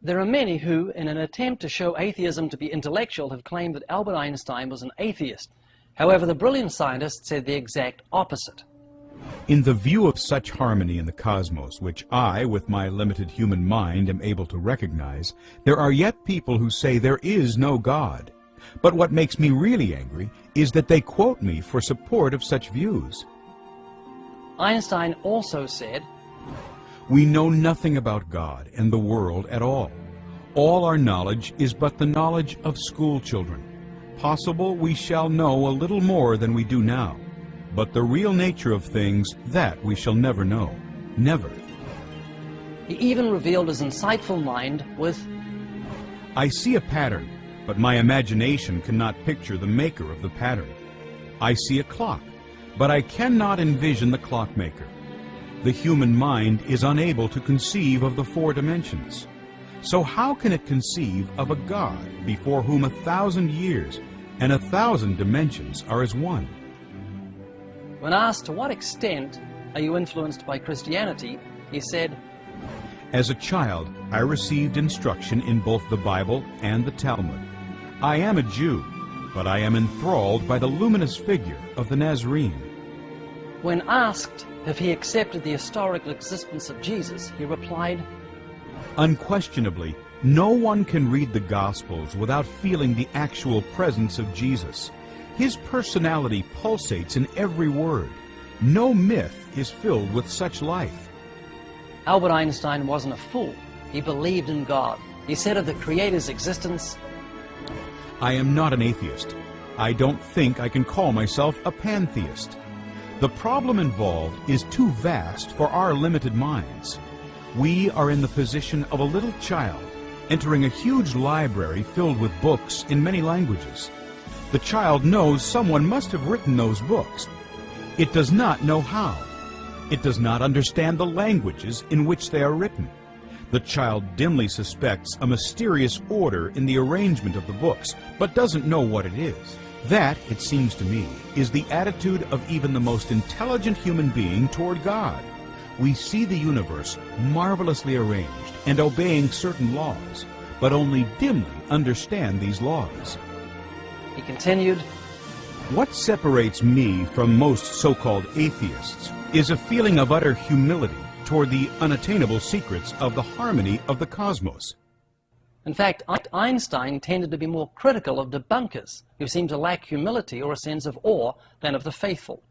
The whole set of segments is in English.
There are many who, in an attempt to show atheism to be intellectual, have claimed that Albert Einstein was an atheist. However, the brilliant scientist said the exact opposite. In the view of such harmony in the cosmos, which I, with my limited human mind, am able to recognize, there are yet people who say there is no God. But what makes me really angry is that they quote me for support of such views. Einstein also said, "We know nothing about God and the world at all. All our knowledge is but the knowledge of school children. Possible we shall know a little more than we do now. But the real nature of things, that we shall never know. Never." He even revealed his insightful mind with, "I see a pattern, but my imagination cannot picture the maker of the pattern. I see a clock, but I cannot envision the clockmaker. The human mind is unable to conceive of the four dimensions. So how can it conceive of a God before whom 1,000 years and 1,000 dimensions are as one?" When asked to what extent are you influenced by Christianity, he said, "As a child, I received instruction in both the Bible and the Talmud. I am a Jew, but I am enthralled by the luminous figure of the Nazarene." When asked if he accepted the historical existence of Jesus, he replied, "Unquestionably, no one can read the Gospels without feeling the actual presence of Jesus. His personality pulsates in every word. No myth is filled with such life." Albert Einstein wasn't a fool. He believed in God. He said of the Creator's existence, "I am not an atheist. I don't think I can call myself a pantheist. The problem involved is too vast for our limited minds. We are in the position of a little child entering a huge library filled with books in many languages. The child knows someone must have written those books. It does not know how. It does not understand the languages in which they are written. The child dimly suspects a mysterious order in the arrangement of the books, but doesn't know what it is. That, it seems to me, is the attitude of even the most intelligent human being toward God. We see the universe marvelously arranged and obeying certain laws, but only dimly understand these laws." He continued, "What separates me from most so-called atheists is a feeling of utter humility toward the unattainable secrets of the harmony of the cosmos." In fact, Einstein tended to be more critical of debunkers who seemed to lack humility or a sense of awe than of the faithful.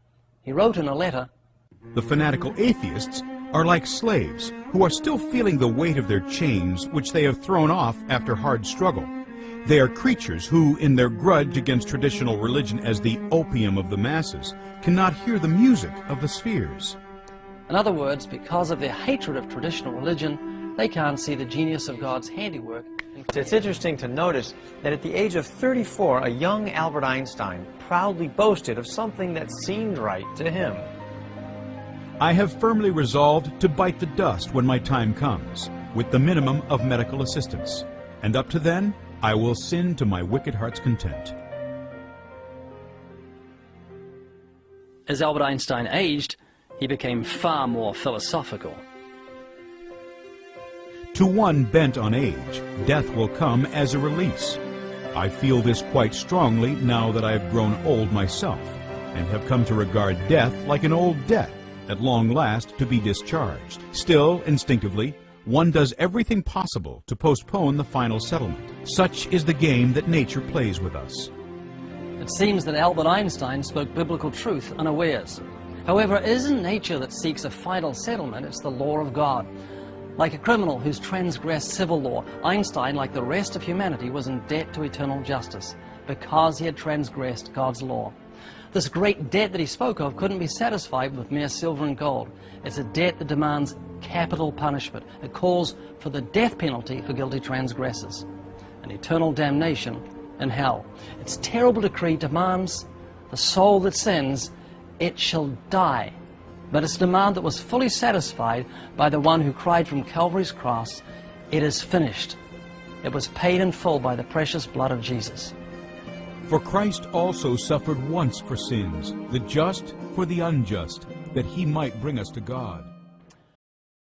He wrote in a letter, "The fanatical atheists are like slaves who are still feeling the weight of their chains which they have thrown off after hard struggle. They are creatures who, in their grudge against traditional religion as the opium of the masses, cannot hear the music of the spheres." In other words, because of their hatred of traditional religion, they can't see the genius of God's handiwork. It's interesting to notice that at the age of 34, a young Albert Einstein proudly boasted of something that seemed right to him. "I have firmly resolved to bite the dust when my time comes, with the minimum of medical assistance. And up to then, I will sin to my wicked heart's content." As Albert Einstein aged, he became far more philosophical. "To one bent on age, death will come as a release. I feel this quite strongly now that I have grown old myself, and have come to regard death like an old debt, at long last to be discharged. Still, instinctively, one does everything possible to postpone the final settlement. Such is the game that nature plays with us." It seems that Albert Einstein spoke biblical truth unawares. However, it isn't nature that seeks a final settlement, it's the law of God. Like a criminal who's transgressed civil law, Einstein, like the rest of humanity, was in debt to eternal justice because he had transgressed God's law. This great debt that he spoke of couldn't be satisfied with mere silver and gold. It's a debt that demands capital punishment. It calls for the death penalty for guilty transgressors, and eternal damnation in hell. Its terrible decree demands the soul that sins, it shall die. But its demand that was fully satisfied by the one who cried from Calvary's cross, "It is finished." It was paid in full by the precious blood of Jesus. "For Christ also suffered once for sins, the just for the unjust, that he might bring us to God."